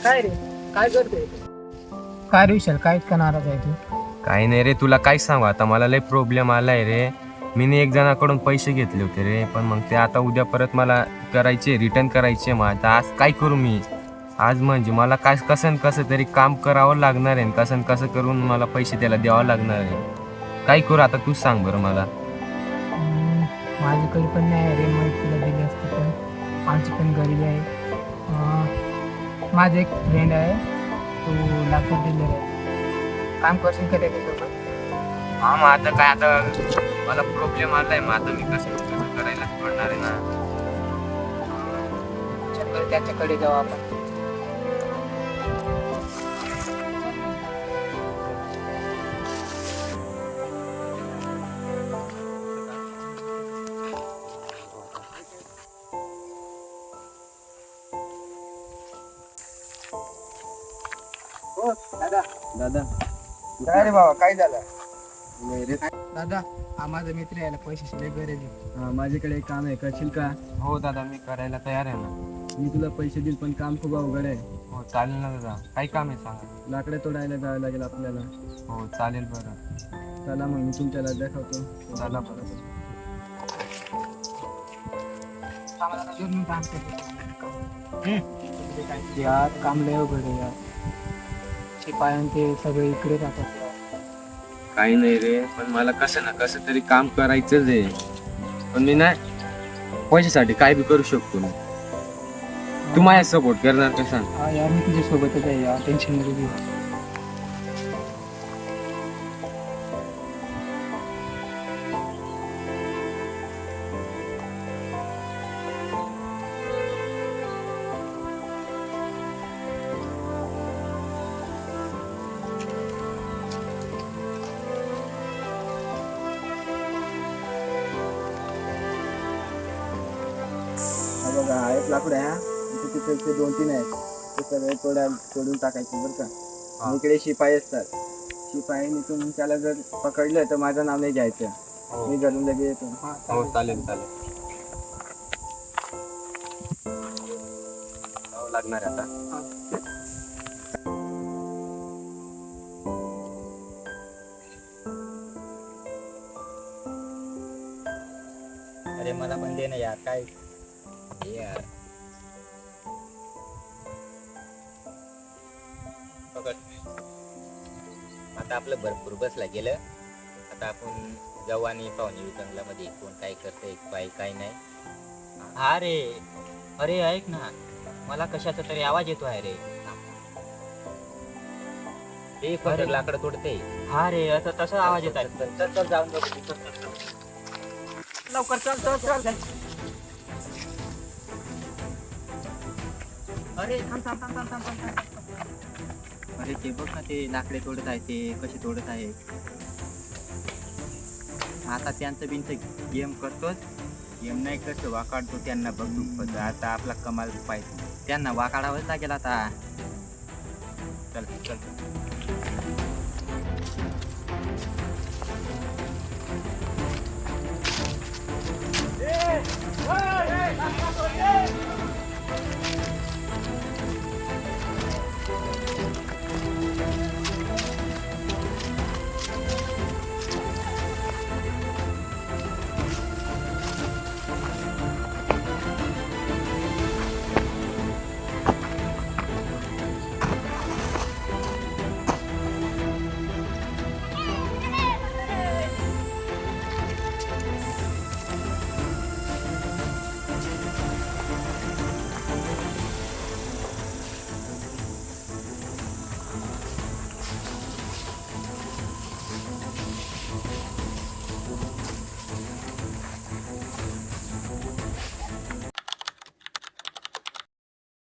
काय रे, काय करतोय? काय रे विशाल, काय इतका नाराज आहे तू? काही नाही रे, तुला काय सांगू आता, मला लय प्रॉब्लेम आलाय रे. मी एक जणाकडून पैसे घेतले होते रे, पण मग ते आता उद्या परत मला करायचे, रिटर्न करायचे. मग आता आज काय करू मी? आज म्हणजे मला काय कसं न कसं तरी काम करावं लागणार आहे, कसं न कसं करून मला पैसे त्याला द्यावं लागणार आहे. काय करू आता तूच सांग बरं मला. माझ्याकडे पण नाही रे, मग तुला दिली असती पण आमची पण गरिबी आहे. माझा एक फ्रेंड आहे, तो लाकूड दिलेला आहे. काम करशील का त्याच्यासोबत? हा मग आता काय, आता मला प्रॉब्लेम आलाय, मग आता मी कसं कसं करायलाच पडणार आहे ना. त्याच्याकडे जाऊ आपण. हो दादा. दादा काय रे बाबा, काय झालं? नाही रे. दादा, हा माझा मित्र यायला पैशाची लय गरज आहे. हा, माझ्याकडे एक काम आहे, करशील का? हो दादा, मी करायला तयार आहे ना. मी तुला पैसे देईल, पण काम खूप अवघड आहे. हो चालेल ना दादा, काय काम आहे सांगा. लाकडं तोडायला जावं लागेल आपल्याला. हो चालेल बरं. चला मग मी तुमच्याला दाखवतो. चला बरं. यार काम लय अवघड आहे यार. शिपायान ते सगळे इकडे राहतात यार. काही नाही रे, पण मला कसं ना कसं तरी काम करायचंच आहे. पण मी ना पैशासाठी काय बी करू शकतो मी. तू माझ्या सपोर्ट करणार का सांग? हा यार, मी तुझ्या सोबतच आहे यार, टेन्शन नको घेऊ. हा बघा, हा एक लाकूड आहे. तिथे 2-3 आहेत, ते सगळे तोडून टाकायचे बरं का. आणि इकडे शिपाई असतात. शिपाईने तुम्ही त्याला जर पकडलं तर माझं नाव नाही घ्यायचं. मी घरून लगेच येतो. हो चालेल चालेल. जावं लागणार आहे आता. अरे मला पण दे ना यार, काय हे यार. पकड. आता आपलं भरपूर बसला गेलं. आता आपण जाऊ आणि पाहुणे जंगलामध्ये कोण काय करतंय, काय नाही. हा रे, अरे ऐक ना, मला कशाचा तरी आवाज येतो आहे रे. ते फक्त लाकडं तोडते. हा रे, आता तसा आवाज येत आहे. चल चल जाऊन बघू. चल, चल, चल. लवकर चल चल चल चल. अरे थांब थांब थांब थांब थांब थांब. अरे ते बघ ना, ते लाकडे तोडत आहे, ते कसे तोडत आहे. आता त्यांचं बिनचं गेम करतोच. गेम नाही कसं वाकाडतो त्यांना बघ दुःख. आता आपला कमाल पाहिजे, त्यांना वाकाडावंच लागेल आता. चल चल.